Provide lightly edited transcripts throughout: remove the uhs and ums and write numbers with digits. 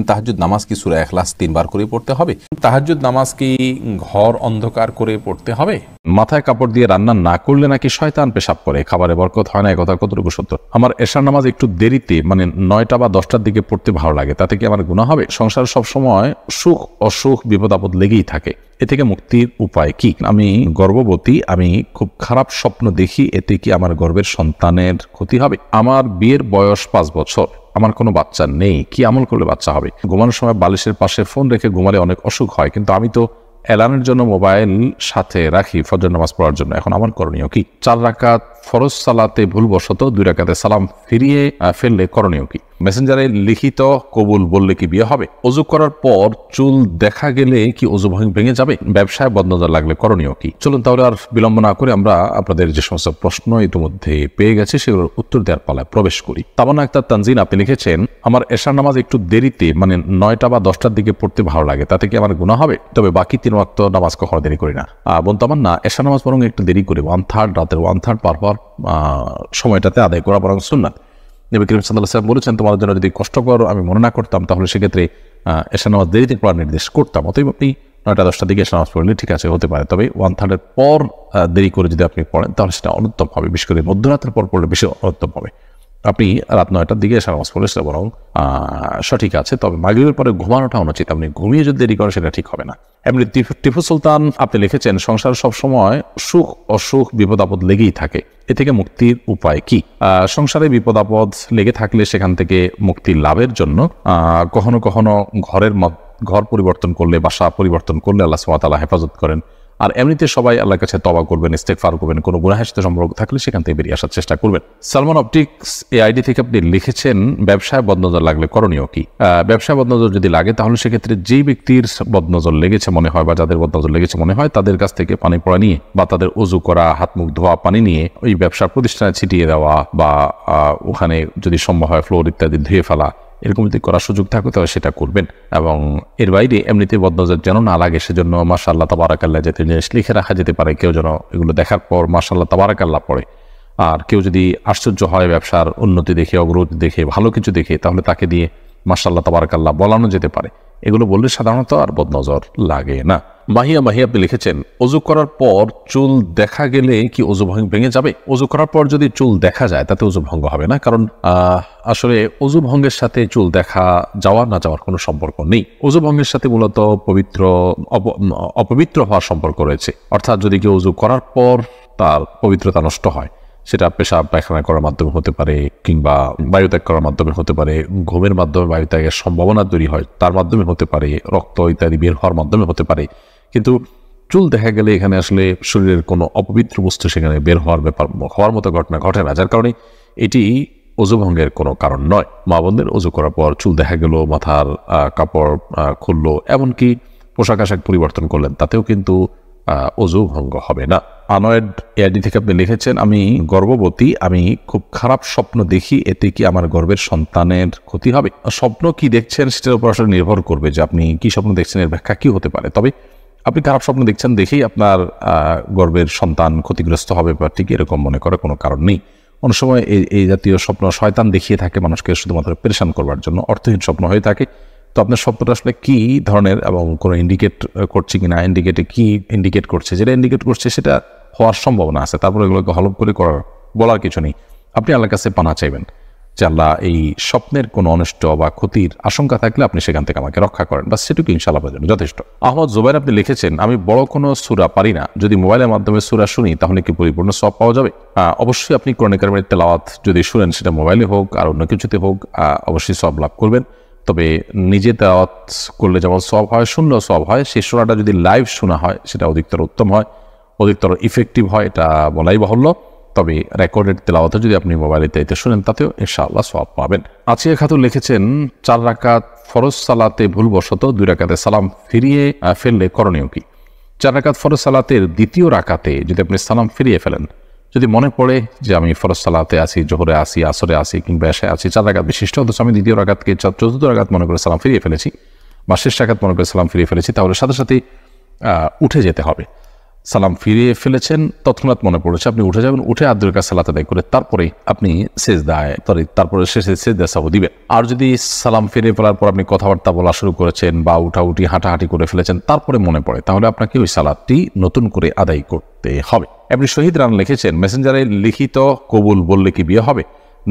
তাহাজ্জুদ নামাজ কি সূরা ইখলাস 3 বার করে পড়তে হবে? তাহাজ্জুদ নামাজ কি ঘর অন্ধকার করে পড়তে হবে? মাথায় কাপড় দিয়ে রান্না না করলে নাকি শয়তান পেশাব করে, খাবারে বরকত হয় না, একথা কতটুকু সত্য? আমার এশার নামাজ একটু দেরিতে মানে 9টা বা 10টার দিকে পড়তে ভালো লাগে, তাতে কি আমার গুনাহ হবে? সংসারে সবসময় সুখ অসুখ বিপদ আপদ লেগেই থাকে, এ থেকে মুক্তির উপায় কি? আমি গর্ভবতী, আমি খুব খারাপ স্বপ্ন দেখি, এতে কি আমার গর্ভের সন্তানের ক্ষতি হবে? আমার বিয়ের বয়স 5 বছর, আমার কোনো বাচ্চা নেই, কি আমল করলে বাচ্চা হবে? ঘুমানোর সময় বালিশের পাশে ফোন রেখে ঘুমালে অনেক অসুখ হয়, কিন্তু আমি তো অ্যালার্মের জন্য মোবাইল সাথে রাখি ফজর নামাজ পড়ার জন্য, এখন আমার করণীয় কি? 4 রাকাত ফরজ সালাতে ভুলবশত 2 রাকাতে সালাম ফিরিয়ে ফেললে করণীয় কি? মেসেঞ্জারে লিখিত কবুল বললে কি বিয়ে হবে? ওযু করার পর চুল দেখা গেলে কি ওযু ভেঙে যাবে? ব্যবসায় বদনজর লাগলে করণীয় কি? চলুন তাহলে আর বিলম্ব না করে আমরা আপনাদের যে সমস্ত প্রশ্ন ইতিমধ্যে পেয়ে গেছে সেগুলোর উত্তর দেওয়ার পালায় প্রবেশ করি। তামান্না আক্তার তানজিন আপনি লিখেছেন, আমার এশার নামাজ একটু দেরিতে মানে 9টা বা 10টার দিকে পড়তে ভালো লাগে, তাতে কি আমার গুনাহ হবে? তবে বাকি 3 ওয়াক্ত নামাজ কখনো দেরি করি না। বোন তামান্না, এশার নামাজ বরং একটু দেরি করে 1/3 রাতের 1/3 পর সময়টাতে আদায় করা বরং সুন্নাত। নবী করিম সাল্লাল্লাহু আলাইহি ওয়াসাল্লাম বলেছেন, তোমাদের জন্য যদি কষ্টকর আমি মনে না করতাম তাহলে সেক্ষেত্রে এশার নামাজ দেরিতে পড়ার নির্দেশ করতাম। অতএব আপনি 9টা 10টার দিকে এশার নামাজ পড়লে ঠিক আছে, হতে পারে, তবে 1/3 পর দেরি করে যদি আপনি পড়েন তাহলে সেটা অনুত্তম হবে, বিশেষ করে মধ্যরাতের পর পড়লে বেশি অনুত্তম হবে। আপনি রাত 9টার দিকে এশার নামাজ পড়লে সেটা বরং সঠিক আছে, তবে মাগরিবের পরে ঘুমানোটা অনুচিত, আপনি ঘুমিয়ে যদি দেরি করেন সেটা ঠিক হবে না। এমনি টিপু সুলতান আপনি লিখেছেন, সংসার সবসময় সুখ অসুখ বিপদ আপদ লেগেই থাকে, এ থেকে মুক্তির উপায় কি? সংসারে বিপদ আপদ লেগে থাকলে সেখান থেকে মুক্তি লাভের জন্য কখনো কখনো ঘর পরিবর্তন করলে, বাসা পরিবর্তন করলে আল্লাহ সুবহানাহু ওয়া তাআলা হেফাজত করেন। আর এমনিতে সবাই আল্লাহর কাছে তওবা করবেন, ইস্তেগফার করবেন, কোনো গুনাহের সাথে সম্পর্ক থাকলে সেখান থেকে বেরিয়ে আসার চেষ্টা করবেন। সালমান অপটিক্স এই আইডি থেকে আপনি লিখেছেন, ব্যবসায় বদনজর লাগলে করণীয় কি? ব্যবসায় বদনজর যদি লাগে তাহলে সেক্ষেত্রে যেই ব্যক্তির বদনজর লেগেছে মনে হয় বা যাদের বদনজর লেগেছে মনে হয় তাদের কাছ থেকে পানি পড়া নিয়ে বা তাদের ওযু করা, হাত মুখ ধোয়া পানি নিয়ে ওই ব্যবসার প্রতিষ্ঠানে ছিটিয়ে দেওয়া বা ওখানে যদি সম্ভব হয় ফ্লোর ইত্যাদি ধুয়ে ফেলা, এরকম যদি করার সুযোগ থাকে তাহলে সেটা করবেন। এবং এর বাইরে এমনিতে বদনজর যেন না লাগে সেজন্য মাশাআল্লাহ তাবারাকাল্লাহ যাতে জিনিস লিখে রাখা যেতে পারে, কেউ যেন এগুলো দেখার পর মাশাআল্লাহ তাবারাকাল্লাহ পড়ে। আর কেউ যদি আশ্চর্য হয় ব্যবসার উন্নতি দেখে, অগ্রগতি দেখে, ভালো কিছু দেখে, তাহলে তাকে দিয়ে মাশাআল্লাহ তাবারাকাল্লাহ বলানো যেতে পারে। এগুলো বললে সাধারণত আর বদনজর লাগে না। মাহিয়া আপনি লিখেছেন, ওযু করার পর চুল দেখা গেলে কি ওযু ভেঙে যাবে? ওযু করার পর যদি চুল দেখা যায় তাতে ওযু ভঙ্গ হবে না, কারণ আসলে ওযু ভঙ্গের সাথে চুল দেখা যাওয়া না যাওয়ার কোনো সম্পর্ক নেই। ওযু ভঙ্গের সাথে মূলত অপবিত্র হওয়ার সম্পর্ক রয়েছে। অর্থাৎ যদি কেউ ওযু করার পর তার পবিত্রতা নষ্ট হয়, সেটা পেশাব পায়খানা করার মাধ্যমে হতে পারে, কিংবা বায়ুত্যাগ করার মাধ্যমে হতে পারে, ঘুমের মাধ্যমে বায়ুত্যাগের সম্ভাবনা তৈরি হয় তার মাধ্যমে হতে পারে, রক্ত ইত্যাদি বের হওয়ার মাধ্যমে হতে পারে। কিন্তু চুল দেখা গেলে এখানে আসলে শরীরের কোনো অপবিত্র বস্তু সেখানে বের হওয়ার মতো ঘটনা ঘটে না, যার কারণে এটি ওযু ভঙ্গের কোনো কারণ নয়। মা বোনদের ওযু করার পর চুল দেখা গেল, মাথার কাপড় খুললো, এমনকি পোশাক আশাক পরিবর্তন করলেন, তাতেও কিন্তু ওযু ভঙ্গ হবে না। আনয়েড এআইডি থেকে আপনি লিখেছেন, আমি গর্ভবতী, আমি খুব খারাপ স্বপ্ন দেখি, এতে কি আমার গর্ভের সন্তানের ক্ষতি হবে? স্বপ্ন কি দেখছেন সেটার উপর আসলে নির্ভর করবে যে আপনি কি স্বপ্ন দেখছেন, এর ব্যাখ্যা কি হতে পারে। তবে আপনি খারাপ স্বপ্ন দেখছেন দেখেই আপনার গর্ভের সন্তান ক্ষতিগ্রস্ত হবে বা ঠিক এরকম মনে করার কোনো কারণ নেই। অনেক সময় এই জাতীয় স্বপ্ন শয়তান দেখিয়ে থাকে মানুষকে শুধুমাত্র পেরেশান করবার জন্য, অর্থহীন স্বপ্ন হয়ে থাকে। তো আপনার স্বপ্নটা আসলে কি ধরনের এবং কোনো ইন্ডিকেট করছে কিনা, কি ইন্ডিকেট করছে, যেটা ইন্ডিকেট করছে সেটা হওয়ার সম্ভাবনা আছে, তারপরে এগুলোকে হলফ করে বলার কিছু নেই। আপনি আল্লাহর কাছে পানা চাইবেন যে আল্লাহ, এই স্বপ্নের কোনো অনিষ্ট বা ক্ষতির আশঙ্কা থাকলে আপনি সেখান থেকে আমাকে রক্ষা করেন, বাস সেটুকু ইনশাআল্লাহ আপনার জন্য যথেষ্ট। আহমদ জুবাইর আপনি লিখেছেন, আমি বড় কোনো সূরা পারি না, যদি মোবাইলের মাধ্যমে সূরা শুনি তাহলে কি পরিপূর্ণ সওয়াব পাওয়া যাবে? অবশ্যই আপনি কোরআন কারীমের তেলাওয়াত যদি শুনেন, সেটা মোবাইলে হোক আর অন্য কিছুতে হোক, অবশ্যই সওয়াব লাভ করবেন। তবে নিজে তেলাওয়াত করলে যেমন সওয়াব হয়, শুনলেও সওয়াব হয়, সেই সূরাটা যদি লাইভ শোনা হয় সেটা অধিকতর উত্তম হয়, অধিকতর ইফেক্টিভ হয়, এটা বলাই বাহুল্য। তবে রেকর্ডেড তেলাওয়াত যদি আপনি মোবাইলে তাইতে শুনেন তাতেও ইনশাআল্লাহ সওয়াব পাবেন। আছিয়া খাতুন লিখেছেন, 4 রাকাত ফরজ সালাতে ভুলবশত 2 রাকাতে সালাম ফিরিয়ে ফেললে করণীয় কি? 4 রাকাত ফরজ সালাতের দ্বিতীয় রাকাতে যদি আপনি সালাম ফিরিয়ে ফেলেন, যদি মনে পড়ে যে আমি ফরজ সালাতে আছি, জোহরে আছি, আসরে আছি, কিংবা এশায় আছি, 4 রাকাত বিশিষ্ট, অথচ আমি দ্বিতীয় রাকাতকে চতুর্থ রাকাত মনে করে সালাম ফিরিয়ে ফেলেছি বা শেষ রাকাত মনে করে সালাম ফিরিয়ে ফেলেছি, তাহলে সাথে সাথে উঠে যেতে হবে। সালাম ফিরিয়ে ফেলেছেন, তৎক্ষণাৎ মনে পড়েছে, আপনি উঠে যাবেন, উঠে আদ্রের কাছে সালাত আদায় করে তারপরে আপনি সেজদায় তারপরে শেষে সেজদা সাহু দিবেন। আর যদি সালাম ফিরিয়ে ফেলার পর আপনি কথাবার্তা বলা শুরু করেছেন বা উঠাউঠি হাঁটাহাঁটি করে ফেলেছেন, তারপরে মনে পড়ে, তাহলে আপনাকে ওই সালাতটি নতুন করে আদায় করতে হবে। আপনি শহীদ রান লিখেছেন, মেসেঞ্জারে লিখিত কবুল বললে কি বিয়ে হবে?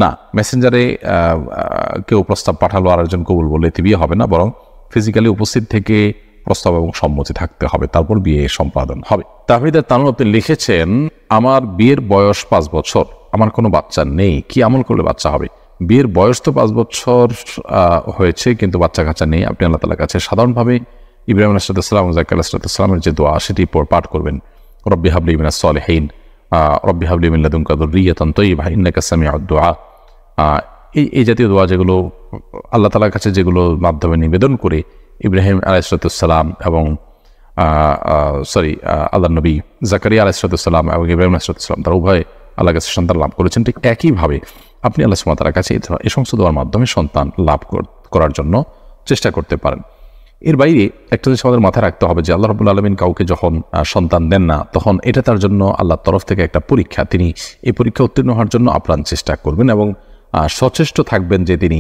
না, মেসেঞ্জারে কেউ প্রস্তাব পাঠালো আর একজন কবুল বললে বিয়ে হবে না, বরং ফিজিক্যালি উপস্থিত থেকে প্রস্তাব এবং সম্মতি থাকতে হবে, তারপর বিয়ে সম্পাদন হবে। তাহমিদা তানুর আপনি লিখেছেন, আমার বিয়ের বয়স 5 বছর, আমার কোনো বাচ্চা নেই, কি আমল করলে বাচ্চা হবে? বিয়ের বয়স তো 5 বছর হয়েছে, কিন্তু বাচ্চা কাচ্চা নেই। আপনি আল্লাহ তাআলার কাছে সাধারণভাবে ইব্রাহিম আলাইহিস সালাম ও যাকারিয়া আলাইহিস সালামের যে দোয়া সেটি পাঠ করবেন, রব্বি হাবলি মিনাস সালিহিন, রব্বি হাবলি মিন লাদুনকা যুররিয়াতান তাইয়্যিবা ইন্নাকা সামিউদ দুআ। এই জাতীয় দোয়া যেগুলো আল্লাহ তাআলার কাছে, যেগুলো মাধ্যমে নিবেদন করে ইব্রাহিম আলাইহিস সালাম এবং আল্লাহ নবী যাকারিয়া আলাইহিস সালাম এবং ইব্রাহিম আলাইহিস সালাম তারা উভয় আল্লাহর কাছে সন্তান লাভ করেছেন, ঠিক একইভাবে আপনি আল্লাহ সুবহানাহু ওয়া তাআলার কাছে এই সমস্ত দোয়ার মাধ্যমে সন্তান লাভ করার জন্য চেষ্টা করতে পারেন। এর বাইরে একটা জিনিস আমাদের মাথায় রাখতে হবে যে আল্লাহ রাব্বুল আলামিন কাউকে যখন সন্তান দেন না, তখন এটা তার জন্য আল্লাহর তরফ থেকে একটা পরীক্ষা। তিনি এই পরীক্ষা উত্তীর্ণ হওয়ার জন্য আপ্রাণ চেষ্টা করবেন এবং সচেষ্ট থাকবেন যে তিনি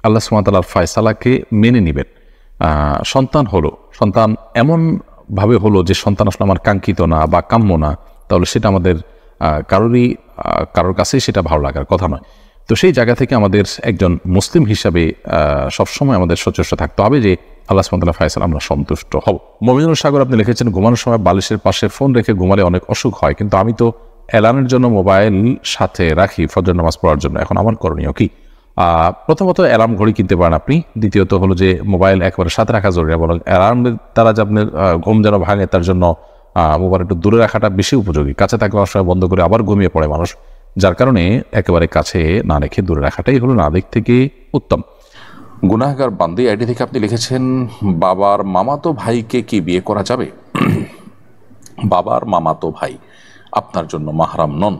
আল্লাহ সুবহানাহু ওয়া তাআলার ফয়সালাকে মেনে নেবেন। সন্তান এমনভাবে হলো যে সন্তান আসলে আমার কাঙ্ক্ষিত না বা কাম্য না, তাহলে সেটা আমাদের কারোর কাছেই সেটা ভালো লাগার কথা নয়। তো সেই জায়গা থেকে আমাদের একজন মুসলিম হিসাবে সবসময় আমাদের সচেষ্ট থাকতে হবে যে আল্লাহ সুবহানাহু ওয়া তাআলার ফয়সালা আমরা সন্তুষ্ট হব। মমিনুর সাগর আপনি লিখেছেন, ঘুমানোর সময় বালিশের পাশে ফোন রেখে ঘুমালে অনেক অসুখ হয়, কিন্তু আমি তো অ্যালার্মের জন্য মোবাইল সাথে রাখি ফজর নামাজ পড়ার জন্য, এখন আমার করণীয় কি? প্রথমত অ্যালার্ম ঘড়ি কিনতে পারেন আপনি। দ্বিতীয়ত হলো যে মোবাইল একেবারে সাথে রাখা জরুরি, বরং অ্যালার্মের দ্বারা যে আপনার ঘুম যেন ভাঙে তার জন্য মোবাইল একটু দূরে রাখাটা বেশি উপযোগী। কাছে থাকলে অনেক সময় বন্ধ করে আবার ঘুমিয়ে পড়ে মানুষ, যার কারণে একেবারে কাছে না রেখে দূরে রাখাটাই হলো না দিক থেকে উত্তম। গুনাহগার বান্দি আইডি থেকে আপনি লিখেছেন, বাবার মামাতো ভাইকে কি বিয়ে করা যাবে? বাবার মামাতো ভাই আপনার জন্য মাহরাম নন।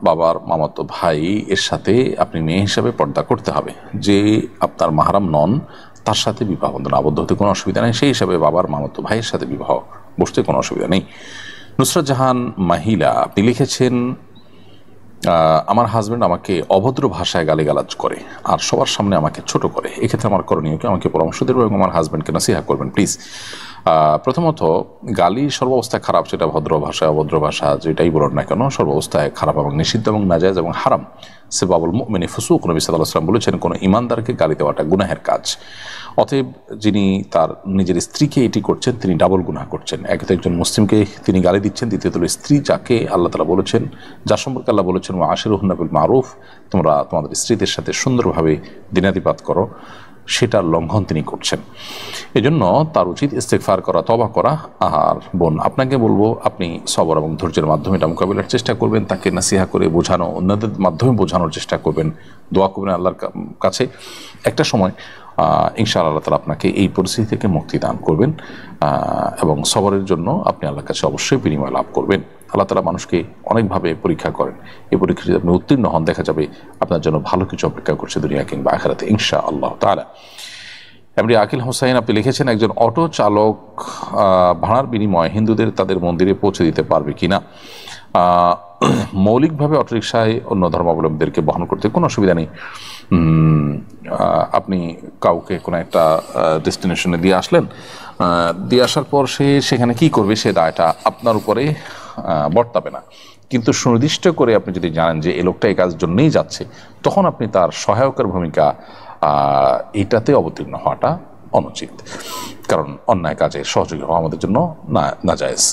বাবার মামাতো ভাই এর সাথে আপনি মেয়ে হিসাবে পর্দা করতে হবে। যে আপনার মাহরাম নন তার সাথে বিবাহ বন্ধন আবদ্ধ হতে কোনো অসুবিধা নেই, সেই হিসাবে বাবার মামাতো ভাইয়ের সাথে বিবাহ বসতে কোনো অসুবিধা নেই। নুসরাত জাহান মাহিলা আপনি লিখেছেন, আমার হাজব্যান্ড আমাকে অভদ্র ভাষায় গালিগালাজ করে আর সবার সামনে আমাকে ছোট করে, এক্ষেত্রে আমার করণীয় কি? আমাকে পরামর্শ দেবেন এবং আমার হাজব্যান্ডকে নসিহা করবেন প্লিজ। প্রথমত, গালি সর্বাবস্থায় খারাপ, সেটা ভদ্র ভাষায় অভদ্র ভাষা যেটাই বলুন না কেন, সর্বাবস্থায় খারাপ এবং নিষিদ্ধ এবং নাজায়েজ এবং হারাম। সিবাবুল মুমিনি ফুসুক, নবী সাল্লাল্লাহু আলাইহি ওয়াসাল্লাম বলেছেন, কোনো ইমানদারকে গালি দেওয়াটা গুনাহের কাজ। অতএব যিনি তার নিজের স্ত্রীকে এটি করছেন তিনি ডাবল গুনাহ করছেন। একে তো একজন মুসলিমকে তিনি গালি দিচ্ছেন, দ্বিতীয়ত স্ত্রী যাকে আল্লাহ তাআলা বলেছেন, যার সম্পর্কে আল্লাহ বলেছেন ওয়া আশিরুহুন্না বিল মারুফ, তোমরা তোমাদের স্ত্রীদের সাথে সুন্দরভাবে দিনাতিপাত করো, সেটার লঙ্ঘন তিনি করছেন। এজন্য তার উচিত ইস্তেগফার করা, তওবা করা। আর বোন, আপনাকে বলবো আপনি সবর এবং ধৈর্যের মাধ্যমে এটা মোকাবিলার চেষ্টা করবেন, তাকে নাসিহা করে বোঝানো, অন্যদের মাধ্যমে বোঝানোর চেষ্টা করবেন, দোয়া করবেন আল্লাহর কাছে। একটা সময় ইনশাআল্লাহ আল্লাহ তাআলা আপনাকে এই পরিস্থিতি থেকে মুক্তি দান করবেন এবং সবরের জন্য আপনি আল্লাহর কাছে অবশ্যই বিনিময় লাভ করবেন। আল্লাহ তাআলা মানুষকে অনেকভাবে পরীক্ষা করেন, এই পরীক্ষা যদি আপনি উত্তীর্ণ হন, দেখা যাবে আপনার জন্য ভালো কিছু অপেক্ষা করছে দুনিয়া কিংবা আখিরাতে ইনশাআল্লাহ তাআলা। এমনি আকিল হোসাইন আপনি লিখেছেন, একজন অটো চালক ভাড়ার বিনিময়ে হিন্দুদের তাদের মন্দিরে পৌঁছে দিতে পারবে কিনা? মৌলিকভাবে অটোরিকশায় অন্য ধর্মাবলম্বীদেরকে বহন করতে কোনো অসুবিধা নেই। আপনি কাউকে কোনো একটা ডেস্টিনেশনে দিয়ে আসলেন, দিয়ে আসার পর সে সেখানে কি করবে সে দায়টা আপনার উপরে বর্তাবে না, কিন্তু সুনির্দিষ্ট করে আপনি যদি জানেন যে এই লোকটা এই কাজের জন্যই যাচ্ছে, তখন আপনি তার সহায়কের ভূমিকা এটাতে অবতীর্ণ হওয়াটা অনুচিত, কারণ অন্যায় কাজে সহযোগী হওয়া আমাদের জন্য নাজায়েজ।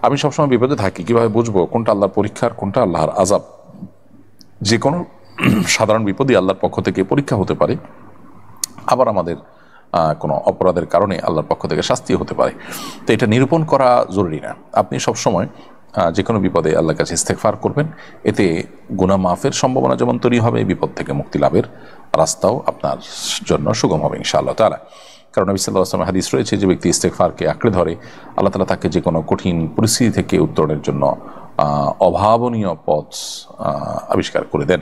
আমি সবসময় বিপদে থাকি, কিভাবে বুঝবো কোনটা আল্লাহর পরীক্ষার কোনটা আল্লাহর আযাব? যে কোনো সাধারণ বিপদই আল্লাহর পক্ষ থেকে পরীক্ষা হতে পারে, আবার আমাদের কোনো অপরাধের কারণে আল্লাহর পক্ষ থেকে শাস্তিও হতে পারে। তো এটা নিরূপণ করা জরুরি না। আপনি সবসময় যে কোনো বিপদে আল্লাহর কাছে ইস্তেগফার করবেন, এতে গুনাহ মাফের সম্ভাবনা যেমন তৈরি হবে, বিপদ থেকে মুক্তি লাভের রাস্তাও আপনার জন্য সুগম হবে ইনশাআল্লাহ তাআলা। কারণ নবী সাল্লাল্লাহু আলাইহি ওয়াসাল্লামের হাদিস রয়েছে, যে ব্যক্তি ইস্তেগফারকে আঁকড়ে ধরে, আল্লাহ তাআলা তাকে যে কোনো কঠিন পরিস্থিতি থেকে উত্তরণের জন্য অভাবনীয় পথ আবিষ্কার করে দেন।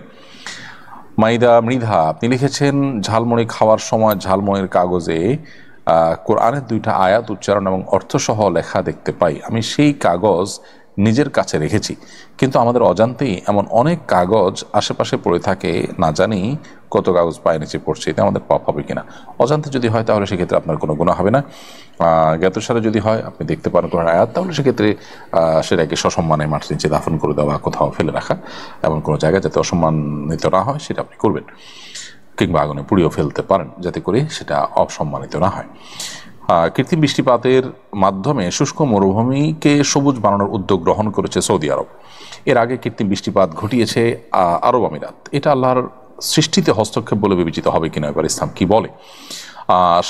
মাইদা মৃধা আপনি লিখেছেন, ঝালমুড়ি খাওয়ার সময় ঝালমুড়ির কাগজে কোরআনের 2টা আয়াত উচ্চারণ এবং অর্থসহ লেখা দেখতে পাই, আমি সেই কাগজ নিজের কাছে রেখেছি, কিন্তু আমাদের অজান্তেই এমন অনেক কাগজ আশেপাশে পড়ে থাকে, না জানি কত কাগজ পায়ে নিচে পড়ছে, এতে আমাদের পাপ হবে কিনা। অজান্তে যদি হয় তাহলে সেক্ষেত্রে আপনার কোনো গুনাহ হবে না। জ্ঞাতসারে যদি হয়, আপনি দেখতে পান কোনো আয়াত, তাহলে সেক্ষেত্রে সেটাকে সসম্মানে মাটির নিচে দাফন করে দেওয়া, কোথাও ফেলে রাখা, এমন কোনো জায়গায় যাতে অসম্মানিত না হয় সেটা আপনি করবেন, কিংবা আগুনে পুড়িয়েও ফেলতে পারেন যাতে করে সেটা অসম্মানিত না হয়। কৃত্রিম বৃষ্টিপাতের মাধ্যমে শুষ্ক মরুভূমিকে সবুজ বানানোর উদ্যোগ গ্রহণ করেছে সৌদি আরব। এর আগে কৃত্রিম বৃষ্টিপাত ঘটিয়েছে আরব আমিরাত। এটা আল্লাহর সৃষ্টিতে হস্তক্ষেপ বলে বিবেচিত হবে কিনা, এবার ইসলাম কি বলে?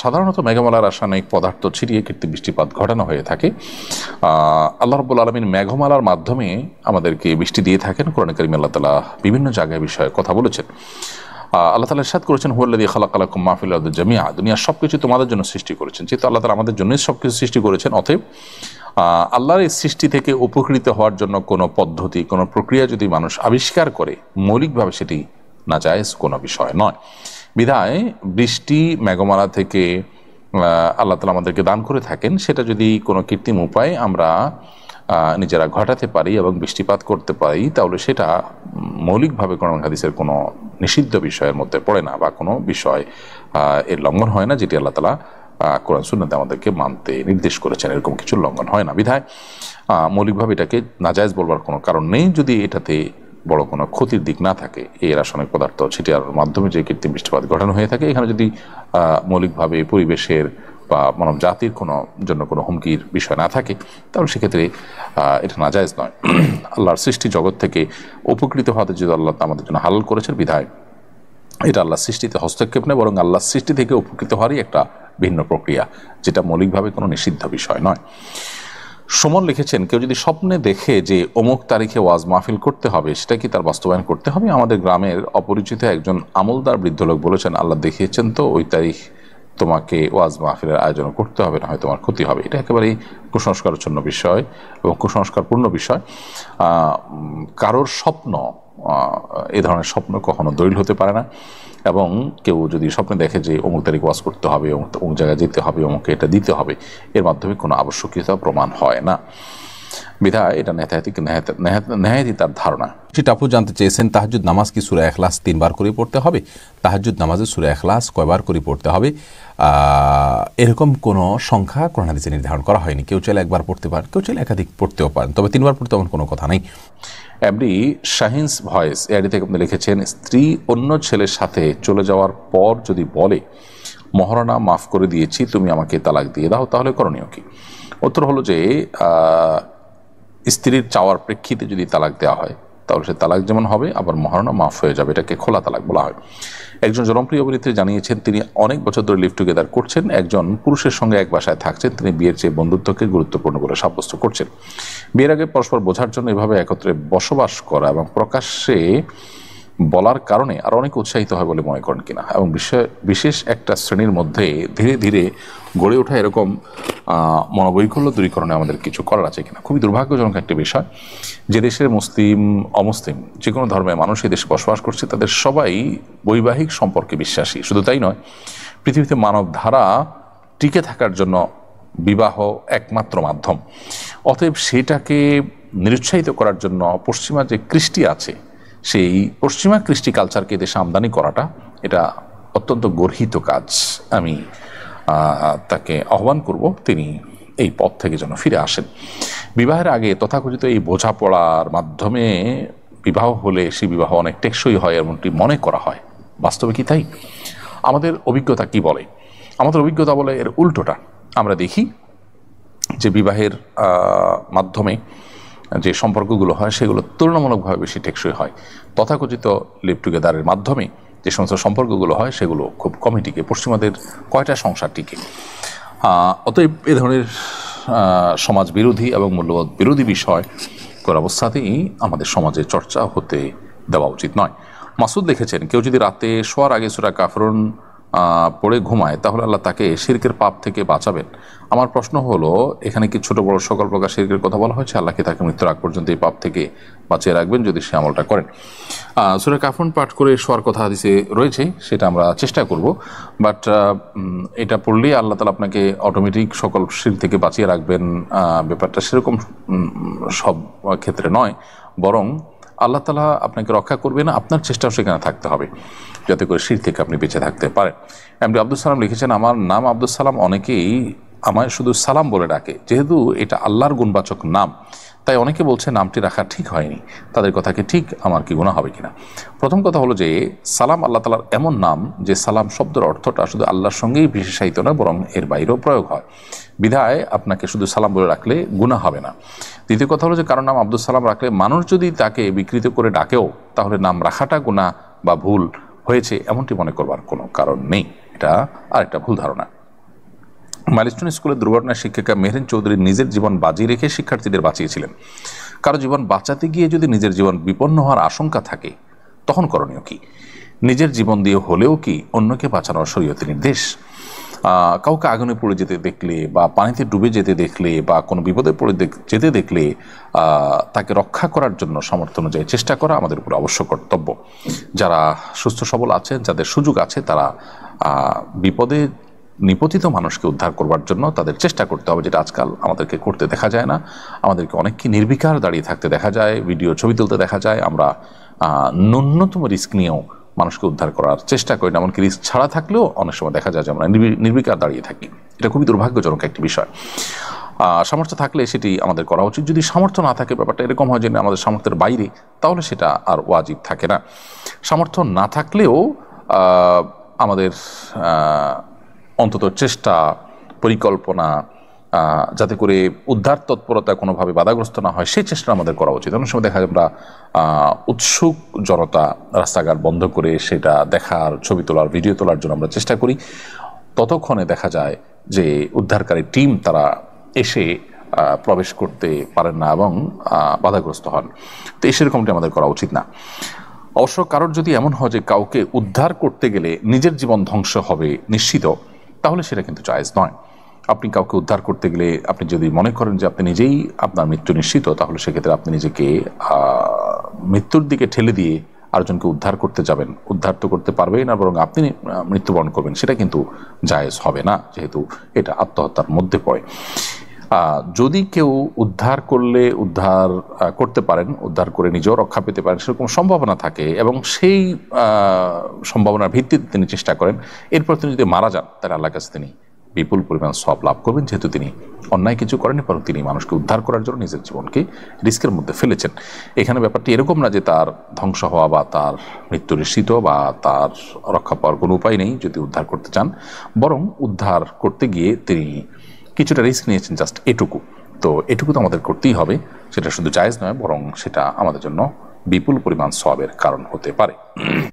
সাধারণত মেঘমালার রাসায়নিক পদার্থ ছিটিয়ে কৃত্রিম বৃষ্টিপাত ঘটানো হয়ে থাকে। আল্লাহ রাব্বুল আলামিন মেঘমালার মাধ্যমে আমাদেরকে বৃষ্টি দিয়ে থাকেন। কোরআনে কারিমে আল্লাহ তাআলা বিভিন্ন জায়গায় বিষয়ে কথা বলেছেন। আল্লাহ তাআলা ইরশাদ করেছেন, হুয়াল্লাযী খালাকালাকুম মা ফিল আরদি জামিআ, দুনিয়ার সবকিছু তোমাদের জন্য সৃষ্টি করেছেন। যেহেতু আল্লাহ তাআলা আমাদের জন্যই সবকিছু সৃষ্টি করেছেন, অতএব আল্লাহর এই সৃষ্টি থেকে উপকৃত হওয়ার জন্য কোনো পদ্ধতি, কোনো প্রক্রিয়া যদি মানুষ আবিষ্কার করে, মৌলিকভাবে সেটি নাজায়েজ কোনো বিষয় নয়। বিধায় বৃষ্টি মেঘমালা থেকে আল্লাহ তাআলা আমাদেরকে দান করে থাকেন, সেটা যদি কোনো কৃত্রিম উপায়ে আমরা নিজেরা ঘটাতে পারি এবং বৃষ্টিপাত করতে পারি, তাহলে সেটা মৌলিকভাবে কোরআন হাদিসের কোনো নিষিদ্ধ বিষয়ের মধ্যে পড়ে না, বা কোনো বিষয় এর লঙ্ঘন হয় না, যেটি আল্লাহ তাআলা কোরআন সুন্নাতে আমাদেরকে মানতে নির্দেশ করেছেন, এরকম কিছু লঙ্ঘন হয় না। বিধায় মৌলিকভাবে এটাকে নাজায়েজ বলবার কোনো কারণ নেই, যদি এটাতে বড় কোনো ক্ষতির দিক না থাকে। এই রাসায়নিক পদার্থ ছিটিয়ার মাধ্যমে যে কৃত্রিম বৃষ্টিপাত ঘটানো হয়ে থাকে, এখানে যদি মৌলিকভাবে পরিবেশের বা মানব জাতির জন্য কোনো হুমকির বিষয় না থাকে, তাহলে সেক্ষেত্রে এটা নাজায়েজ নয়। আল্লাহর সৃষ্টি জগৎ থেকে উপকৃত হওয়াতে যদি আল্লাহ আমাদের জন্য হালাল করেছেন, বিধায় এটা আল্লাহর সৃষ্টিতে হস্তক্ষেপ নেই, বরং আল্লাহর সৃষ্টি থেকে উপকৃত হওয়ারই একটা ভিন্ন প্রক্রিয়া, যেটা মৌলিকভাবে কোনো নিষিদ্ধ বিষয় নয়। সুমন লিখেছেন, কেউ যদি স্বপ্নে দেখে যে অমুক তারিখে ওয়াজ মাহফিল করতে হবে, সেটা কি তার বাস্তবায়ন করতে হবে? আমাদের গ্রামের অপরিচিত একজন আমলদার বৃদ্ধ লোক বলেছেন, আল্লাহ দেখিয়েছেন তো ওই তারিখ তোমাকে ওয়াজ মাহফিলের আয়োজন করতে হবে, না হয় তোমার ক্ষতি হবে। এটা একেবারেই কুসংস্কারচ্ছন্ন বিষয় এবং কুসংস্কারপূর্ণ বিষয়। কারোর স্বপ্ন, এ ধরনের স্বপ্ন কখনো দলিল হতে পারে না, এবং কেউ যদি স্বপ্নে দেখে যে অমুক তারিখ ওয়াজ করতে হবে, অমুক জায়গায় যেতে হবে, অমুকে এটা দিতে হবে, এর মাধ্যমে কোনো আবশ্যকীয়তা প্রমাণ হয় না। বিধায় এটা নেহায়েতই তার ধারণা। সেটা আপু জানতে চেয়েছেন, তাহাজ্জুদ নামাজ কি সূরা ইখলাস 3 বার করে পড়তে হবে? তাহাজ্জুদ নামাজে সূরা ইখলাস কয়বার করে পড়তে হবে এরকম কোনো সংখ্যা কোরআন হাদিসে নির্ধারণ করা হয়নি। কেউ চাইলে একবার পড়তে পারেন, কেউ চাইলে একাধিক পড়তেও পারেন, তবে 3 বার পড়তে এমন কোনো কথা নেই। এমডি শাহিনস ভয়েস এআইডি থেকে আপনি লিখেছেন, স্ত্রী অন্য ছেলের সাথে চলে যাওয়ার পর যদি বলে মহারণা মাফ করে দিয়েছি, তুমি আমাকে তালাক দিয়ে দাও, তাহলে করণীয় কি? উত্তর হলো যে স্ত্রীর চাওয়ার প্রেক্ষিতে যদি তালাক দেওয়া হয়, তাহলে সে তালাক যেমন হবে, আবার মহারণা মাফ হয়ে যাবে। এটাকে খোলা তালাক বলা হয়। একজন জনপ্রিয় অভিনেত্রী জানিয়েছেন, তিনি অনেক বছর ধরে লিভ টুগেদার করছেন, একজন পুরুষের সঙ্গে এক বাসায় থাকছেন, তিনি বিয়ের চেয়ে বন্ধুত্বকে গুরুত্বপূর্ণ বলে সাব্যস্ত করছেন। বিয়ের আগে পরস্পর বোঝার জন্য এভাবে একত্রে বসবাস করা এবং প্রকাশ্যে বলার কারণে আর অনেক উৎসাহিত হয় বলে মনে করেন কিনা, এবং বিশেষ একটা শ্রেণীর মধ্যে ধীরে ধীরে গড়ে ওঠা এরকম মনোবৈকল্য দূরীকরণে আমাদের কিছু করার আছে কিনা। খুবই দুর্ভাগ্যজনক একটা বিষয়, যে দেশের মুসলিম অমুসলিম যে কোনো ধর্মের মানুষ এই দেশে বসবাস করছে, তাদের সবাই বৈবাহিক সম্পর্কে বিশ্বাসী। শুধু তাই নয়, পৃথিবীতে মানব ধারা টিকে থাকার জন্য বিবাহ একমাত্র মাধ্যম। অতএব সেটাকে নিরুৎসাহিত করার জন্য পশ্চিমা যে কৃষ্টি আছে, সেই পশ্চিমা কৃষ্টি কালচারকে দেশে আমদানি করাটা এটা অত্যন্ত গর্হিত কাজ। আমি তাকে আহ্বান করব, তিনি এই পথ থেকে যেন ফিরে আসেন। বিবাহের আগে তথাকথিত এই বোঝাপড়ার মাধ্যমে বিবাহ হলে সেই বিবাহ অনেক টেকসই হয় এমনটি মনে করা হয়। বাস্তবে কি তাই? আমাদের অভিজ্ঞতা কি বলে? আমাদের অভিজ্ঞতা বলে এর উল্টোটা। আমরা দেখি যে বিবাহের মাধ্যমে যে সম্পর্কগুলো হয় সেগুলো তুলনামূলকভাবে বেশি টেকসই হয়। তথাকথিত লিভ টুগেদারের মাধ্যমে যে সমস্ত সম্পর্কগুলো হয় সেগুলো খুব কমই টিকে। পশ্চিমাদের কয়টা সংসার টিকে? অতএব এ ধরনের সমাজ বিরোধী এবং মূল্যবোধ বিরোধী বিষয় করার অবস্থাতেই আমাদের সমাজে চর্চা হতে দেওয়া উচিত নয়। মাসুদ লিখেছেন, কেউ যদি রাতে শোয়ার আগে সূরা কাফরুন পড়ে ঘুমায় তাহলে আল্লাহ তাকে শিরকের পাপ থেকে বাঁচাবেন। আমার প্রশ্ন হলো, এখানে কি ছোট বড় সকল প্রকার শিরকের কথা বলা হয়েছে? আল্লাহ কি তাকে মৃত্যুর আগ পর্যন্ত এই পাপ থেকে বাঁচিয়ে রাখবেন যদি সে আমলটা করেন? সূরা কাফরুন পাঠ করে শোয়ার কথা হাদিসে রয়েছে, সেটা আমরা চেষ্টা করব, বাট এটা পড়লেই আল্লাহ তাআলা আপনাকে অটোমেটিক সকল শিরক থেকে বাঁচিয়ে রাখবেন ব্যাপারটা সেরকম সব ক্ষেত্রে নয়, বরং আল্লাহ তাআলা আপনাকে রক্ষা করবেন, আপনার চেষ্টাও সেখানে থাকতে হবে যাতে করে শিরক থেকে আপনি বেঁচে থাকতে পারেন। এমডি আব্দুল সালাম লিখেছেন, আমার নাম আব্দুল সালাম, অনেকেই আমায় শুধু সালাম বলে ডাকে, যেহেতু এটা আল্লাহর গুণবাচক নাম তাই অনেকে বলছে নামটি রাখা ঠিক হয়নি, তাদের কথা কি ঠিক, আমার কি গুনাহ হবে কিনা? প্রথম কথা হলো যে সালাম আল্লাহ তাআলার এমন নাম যে সালাম শব্দের অর্থটা শুধু আল্লাহর সঙ্গেই বিশেষায়িত না, বরং এর বাইরেও প্রয়োগ হয়, বিধায় আপনাকে শুধু সালাম বলে রাখলে গুনাহ হবে না। দ্বিতীয় কথা হলো যে কারণ নাম আব্দুল সালাম রাখলে মানুষ যদি তাকে বিকৃত করে ডাকেও তাহলে নাম রাখাটা গুনাহ বা ভুল হয়েছে এমনটি মনে করবার কোনো কারণ নেই, এটা আরেকটা ভুল ধারণা। মাইলস্টোন স্কুলের দুর্ঘটনা শিক্ষিকা মেহরিন চৌধুরী নিজের জীবন বাজি রেখে শিক্ষার্থীদের বাঁচিয়েছিলেন। কারো জীবন বাঁচাতে গিয়ে যদি নিজের জীবন বিপন্ন হওয়ার আশঙ্কা থাকে তখন করণীয় কি? নিজের জীবন দিয়ে হলেও কি অন্যকে বাঁচানোর শরীয়তে নির্দেশ? কাউকে আগুনে পড়ে যেতে দেখলে বা পানিতে ডুবে যেতে দেখলে বা কোনো বিপদে পড়ে যেতে দেখলে তাকে রক্ষা করার জন্য সামর্থ্য অনুযায়ী চেষ্টা করা আমাদের উপর অবশ্য কর্তব্য। যারা সুস্থ সবল আছেন, যাদের সুযোগ আছে, তারা বিপদে নিপতিত মানুষকে উদ্ধার করবার জন্য তাদের চেষ্টা করতে হবে, যেটা আজকাল আমাদেরকে করতে দেখা যায় না। আমাদেরকে অনেককে নির্বিকার দাঁড়িয়ে থাকতে দেখা যায়, ভিডিও ছবি তুলতে দেখা যায়। আমরা ন্যূনতম রিস্ক নিয়েও মানুষকে উদ্ধার করার চেষ্টা করি না, এমনকি রিস্ক ছাড়া থাকলেও অনেক সময় দেখা যায় যে আমরা নির্বিকার দাঁড়িয়ে থাকি। এটা খুবই দুর্ভাগ্যজনক একটি বিষয়। সামর্থ্য থাকলে সেটি আমাদের করা উচিত। যদি সামর্থ্য না থাকে, ব্যাপারটা এরকম হয় যে আমাদের সামর্থ্যের বাইরে, তাহলে সেটা আর ওয়াজিব থাকে না। সামর্থ্য না থাকলেও আমাদের অন্তত চেষ্টা, পরিকল্পনা, যাতে করে উদ্ধার তৎপরতা কোনোভাবে বাধাগ্রস্ত না হয় সেই চেষ্টা আমাদের করা উচিত। অনেক সময় দেখা যায় আমরা উৎসুক জনতা রাস্তাঘাট বন্ধ করে সেটা দেখার, ছবি তোলার, ভিডিও তোলার জন্য আমরা চেষ্টা করি, ততক্ষণে দেখা যায় যে উদ্ধারকারী টিম তারা এসে প্রবেশ করতে পারেন না এবং বাধাগ্রস্ত হন। তো সেরকমটি আমাদের করা উচিত না। অবশ্য কারোর যদি এমন হয় যে কাউকে উদ্ধার করতে গেলে নিজের জীবন ধ্বংস হবে নিশ্চিত, তাহলে সেটা কিন্তু জায়েজ নয়। আপনি কাউকে উদ্ধার করতে গেলে আপনি যদি মনে করেন যে আপনি নিজেই আপনার মৃত্যু নিশ্চিত, তাহলে সেক্ষেত্রে আপনি নিজেকে মৃত্যুর দিকে ঠেলে দিয়ে আরেকজনকে উদ্ধার করতে যাবেন, উদ্ধার তো করতে পারবেই না, বরং আপনি মৃত্যুবরণ করবেন, সেটা কিন্তু জায়েজ হবে না, যেহেতু এটা আত্মহত্যার মধ্যে পড়ে। যদি কেউ উদ্ধার করলে উদ্ধার করতে পারেন, উদ্ধার করে নিজেও রক্ষা পেতে পারেন, সেরকম সম্ভাবনা থাকে এবং সেই সম্ভাবনার ভিত্তিতে তিনি চেষ্টা করেন, এরপর তিনি যদি মারা যান তাহলে আল্লাহর কাছে তিনি বিপুল পরিমাণ সওয়াব লাভ করবেন, যেহেতু তিনি অন্যায় কিছু করেনি, বরং তিনি মানুষকে উদ্ধার করার জন্য নিজের জীবনকে রিস্কের মধ্যে ফেলেছেন। এখানে ব্যাপারটি এরকম না যে তার ধ্বংস হওয়া বা তার মৃত্যু নিশ্চিত বা তার রক্ষা পাওয়ার কোনো উপায় নেই যদি উদ্ধার করতে চান, বরং উদ্ধার করতে গিয়ে তিনি কিছুটা রিস্ক নিয়েছেন, জাস্ট এটুকু। তো এটুকু তো আমাদের করতেই হবে, সেটা শুধু জায়েজ নয়, বরং সেটা আমাদের জন্য বিপুল পরিমাণ সওয়াবের কারণ হতে পারে।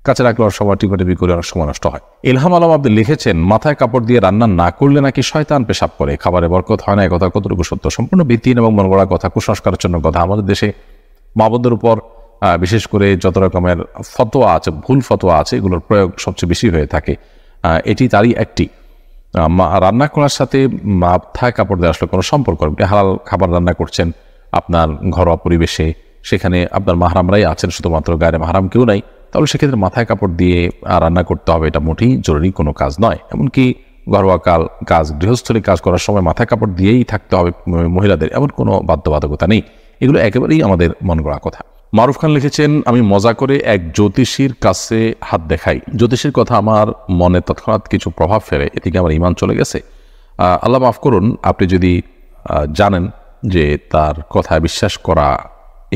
কাছে রাখলে সময় টিপে করে অনেক সময় নষ্ট হয়। ইলহাম আলম আব্দুল লিখেছেন, মাথায় কাপড় দিয়ে রান্না না করলে নাকি শয়তান পেশাব করে, খাবারে বরকত হয় না। কথা কতটুকু সত্য? সম্পূর্ণ ভিত্তিহীন এবং মন গড়া কথা, কুসংস্কারের জন্য কথা। আমাদের দেশে মা বোনদের উপর বিশেষ করে যত রকমের ফতোয়া আছে, ভুল ফতোয়া আছে, এগুলোর প্রয়োগ সবচেয়ে বেশি হয়ে থাকে। এটি তারই একটি। রান্না করার সাথে মাথায় কাপড় দেওয়া আসলে কোনো সম্পর্ক নেই। আপনি হালাল খাবার রান্না করছেন আপনার ঘরোয়া পরিবেশে, সেখানে আপনার মাহরামরাই আছেন, শুধুমাত্র গায়ে মাহরাম কেউ নাই, তাহলে সেক্ষেত্রে মাথায় কাপড় দিয়ে রান্না করতে হবে, এটা মোটেই জরুরি কোনো কাজ নয়। এমনকি ঘরোয়া কাজ, গৃহস্থলী কাজ করার সময় মাথায় কাপড় দিয়েই থাকতে হবে মহিলাদের, এমন কোনো বাধ্যবাধকতা নেই। এগুলো একেবারেই আমাদের মন গড়া কথা। মারুফ খান লিখেছেন, আমি মজা করে এক জ্যোতিষীর কাছে হাত দেখাই। জ্যোতিষীর কথা আমার মনে তৎক্ষণাৎ কিছু প্রভাব ফেলে, এদিকে আমার ইমান চলে গেছে। আল্লাহ মাফ করুন, আপনি যদি জানেন যে তার কথায় বিশ্বাস করা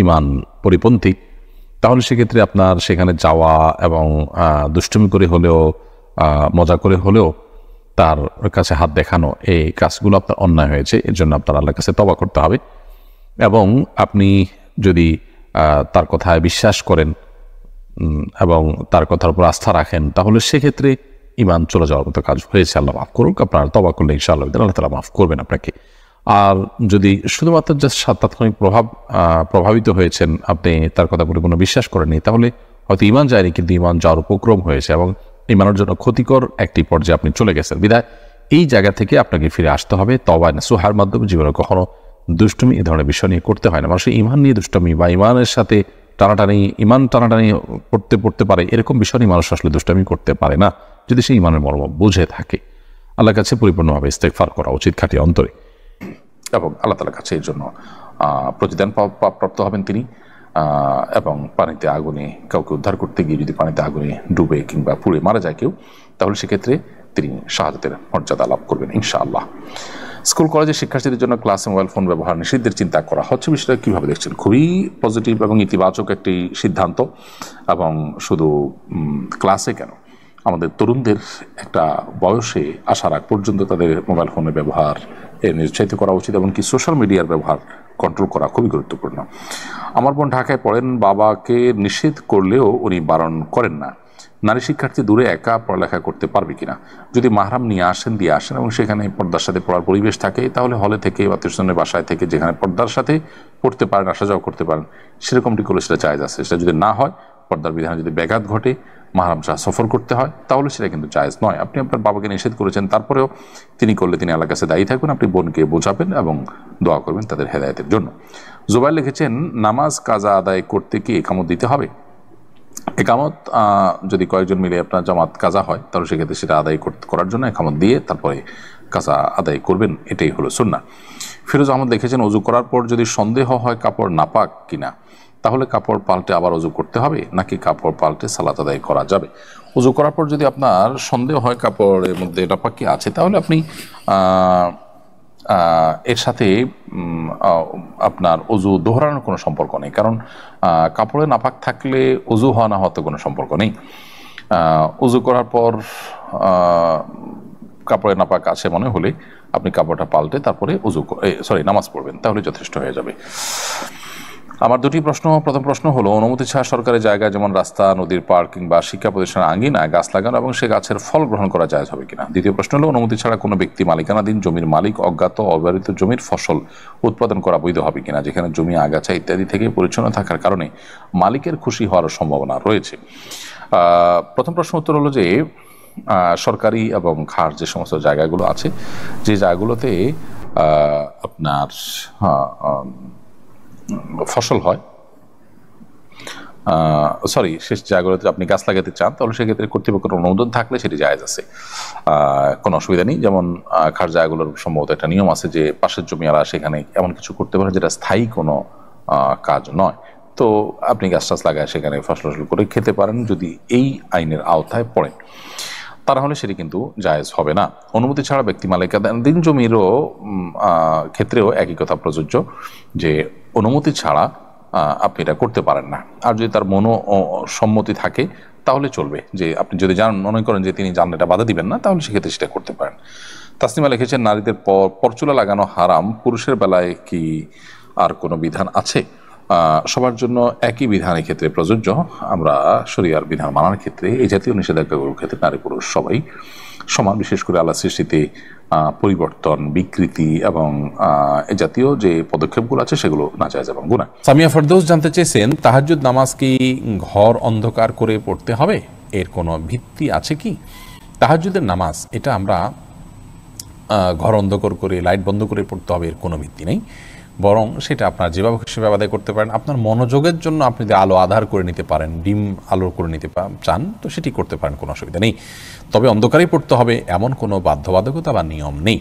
ইমান পরিপন্থী, তাহলে সেক্ষেত্রে আপনার সেখানে যাওয়া এবং দুষ্টুমি করে হলেও মজা করে হলেও তার কাছে হাত দেখানো, এই কাজগুলো আপনার অন্যায় হয়েছে। এর জন্য আপনার আল্লাহর কাছে তওবা করতে হবে। এবং আপনি যদি তার কথায় বিশ্বাস করেন এবং তার কথার উপর আস্থা রাখেন, তাহলে সেক্ষেত্রে ইমান চলে যাওয়ার মতো কাজ হয়েছে। আল্লাহ মাফ করুক। আপনার তওবা করলে ইনশাআল্লাহ আল্লাহ তাআলা মাফ করবেন আপনাকে। আর যদি শুধুমাত্র জাস্ট তাৎক্ষণিক প্রভাবিত হয়েছেন, আপনি তার কথা বলে কোনো বিশ্বাস করেননি, তাহলে হয়তো ইমান যায়নি, কিন্তু ইমান যাওয়ার উপক্রম হয়েছে এবং ইমানের জন্য ক্ষতিকর একটি পর্যায়ে আপনি চলে গেছেন। বিধায় এই জায়গা থেকে আপনাকে ফিরে আসতে হবে। তওবা নসুহার মাধ্যমে জীবনে কখনো দুষ্টুমি এ ধরনের বিষয় নিয়ে করতে হয় না। মানুষের ইমান নিয়ে দুষ্টুমি বা ইমানের সাথে টানাটানি পড়তে পারে, এরকম বিষয় নিয়ে মানুষ আসলে দুষ্টুমি করতে পারে না, যদি সে ইমানের মর্ম বুঝে থাকে। আল্লাহর কাছে পরিপূর্ণভাবে ইস্তেগফার করা উচিত খাঁটি অন্তরে, এবং আল্লাহ তাআলার কাছে এর জন্য প্রতিদান প্রাপ্ত হবেন তিনি। এবং পানিতে আগুনে কাউকে উদ্ধার করতে গিয়ে যদি পানিতে আগুনে ডুবে কিংবা পুড়ে মারা যায় কেউ, তাহলে সেক্ষেত্রে তিনি শাহাদাতের মর্যাদা লাভ করবেন ইনশাআল্লাহ। স্কুল কলেজের শিক্ষার্থীদের জন্য ক্লাসে মোবাইল ফোন ব্যবহার নিষিদ্ধের চিন্তা করা হচ্ছে, বিষয়টা কীভাবে দেখছেন? খুবই পজিটিভ এবং ইতিবাচক একটি সিদ্ধান্ত। এবং শুধু ক্লাসে কেন, আমাদের তরুণদের একটা বয়সে আসার আগ পর্যন্ত তাদের মোবাইল ফোনের ব্যবহার নিরুৎসাহিত করা উচিত, এমনকি সোশ্যাল মিডিয়ার ব্যবহার কন্ট্রোল করা খুবই গুরুত্বপূর্ণ। আমার বোন ঢাকায় পড়েন, বাবাকে নিষেধ করলেও উনি বারণ করেন না। নারী শিক্ষার্থী দূরে একা পড়ালেখা করতে পারবে কিনা? যদি মাহরাম দিয়ে আসেন এবং সেখানে পর্দার সাথে পড়ার পরিবেশ থাকে, তাহলে হলে থেকে বা আত্মীয়স্বজনের বাসায় থেকে যেখানে পর্দার সাথে পড়তে পারেন, আসা যাওয়া করতে পারেন, সেরকমটি করলে সেটা জায়েজ আছে। সেটা যদি না হয়, পর্দার বিধানে যদি ব্যাঘাত ঘটে, মাহরাম ছাড়া সফর করতে হয়, তাহলে সেটা কিন্তু জায়েজ নয়। আপনি আপনার বাবাকে নিষেধ করেছেন, তারপরেও তিনি করলে তিনি আল্লাহর কাছে দায়ী থাকবেন। আপনি বোনকে বোঝাবেন এবং দোয়া করবেন তাদের হেদায়েতের জন্য। জুবাইর লিখেছেন, নামাজ কাজা আদায় করতে কি একামত দিতে হবে? একামত যদি কয়েকজন মিলে আপনার জামাত কাজা হয়, তাহলে সেক্ষেত্রে সেটা আদায় করার জন্য একামত দিয়ে তারপরে কাজা আদায় করবেন, এটাই হলো সুন্নাহ। ফিরোজ আহমদ লিখেছেন, অজু করার পর যদি সন্দেহ হয় কাপড় নাপাক কিনা, তাহলে কাপড় পাল্টে আবার অজু করতে হবে, নাকি কাপড় পাল্টে সালাত আদায় করা যাবে? অজু করার পর যদি আপনার সন্দেহ হয় কাপড়ের মধ্যে নাপাক কি আছে, তাহলে আপনি এর সাথে আপনার অজু দোহরানোর কোনো সম্পর্ক নেই, কারণ কাপড়ে নাপাক থাকলে অজু হওয়া না হওয়াতে কোনো সম্পর্ক নেই। অজু করার পর কাপড়ে নাপাক আছে মনে হলে আপনি কাপড়টা পাল্টে তারপরে নামাজ পড়বেন, তাহলে যথেষ্ট হয়ে যাবে। আমার দুটি প্রশ্ন। প্রথম প্রশ্ন হলো, অনুমতি ছাড়া সরকারি জায়গায় যেমন রাস্তা, নদীর পাড় কিংবা শিক্ষা প্রতিষ্ঠানের আঙ্গিনায় গাছ লাগানো এবং সে গাছের ফল গ্রহণ করা জায়েজ হবে কিনা? দ্বিতীয় প্রশ্ন হলো, অনুমতি ছাড়া কোনো ব্যক্তি মালিকানাধীন জমির মালিক অজ্ঞাত অব্যবহৃত জমির ফসল উৎপাদন করা বৈধ হবে কিনা, যেখানে জমি আগাছা ইত্যাদি থেকে পরিচ্ছন্ন থাকার কারণে মালিকের খুশি হওয়ার সম্ভাবনা রয়েছে? প্রথম প্রশ্ন উত্তর হলো যে, সরকারি এবং খাস যে সমস্ত জায়গাগুলো আছে, যে জায়গাগুলোতে আপনার ফসল হয়, শেষ জায়গাগুলোতে আপনি গাছ লাগাতে চান, তাহলে সেক্ষেত্রে কর্তৃপক্ষের অনুমোদন থাকলে সেটি জায়েজ আছে, কোনো অসুবিধা নেই। যেমন খাস জায়গাগুলোর সম্ভবত একটা নিয়ম আছে যে পাশের জমিওয়ালা সেখানে এমন কিছু করতে পারে যেটা স্থায়ী কোনো কাজ নয়, তো আপনি গাছ টাছ লাগায় সেখানে ফসল করে খেতে পারেন, যদি এই আইনের আওতায় পড়েন, তাহলে সেটি কিন্তু জায়েজ হবে না। অনুমতি ছাড়া ব্যক্তি মালিকানাধীন জমিরও ক্ষেত্রেও একই কথা প্রযোজ্য, যে অনুমতি ছাড়া আপনি এটা করতে পারেন না। আর যদি তার সম্মতি থাকে তাহলে চলবে, যে আপনি যদি মনে করেন যে তিনি জানলে এটা বাধা দিবেন না, তাহলে সেক্ষেত্রে সেটা করতে পারেন। তাসনিমা লিখেছেন, নারীদের পরচুলা লাগানো হারাম, পুরুষের বেলায় কি আর কোনো বিধান আছে? সবার জন্য একই বিধানের ক্ষেত্রে প্রযোজ্য। আমরা শরিয়ার বিধান মানার ক্ষেত্রে এই জাতীয় নিষেধাজ্ঞাগুলোর ক্ষেত্রে নারী পুরুষ সবাই সমান, বিশেষ করে আল্লাহ সৃষ্টিতে পরিবর্তন, বিকৃতি এবং এ জাতীয় যে পদক্ষেপগুলো আছে সেগুলো নাজায়েজ এবং গুনাহ। সামিয়া ফেরদৌস জানতে চেয়েছেন, তাহাজ্জুদ নামাজ কি ঘর অন্ধকার করে পড়তে হবে? এর কোনো ভিত্তি আছে কি? তাহাজ্জুদের নামাজ এটা আমরা ঘর অন্ধকার করে লাইট বন্ধ করে পড়তে হবে, এর কোনো ভিত্তি নেই। বরং সেটা আপনার যেভাবে খুশি আদায় করতে পারেন। আপনার মনোযোগের জন্য আপনি যদি আলো আধার করে নিতে পারেন, ডিম আলো করে নিতে চান, তো সেটি করতে পারেন, কোনো অসুবিধা নেই। তবে অন্ধকারেই পড়তে হবে এমন কোনো বাধ্যবাধকতা বা নিয়ম নেই।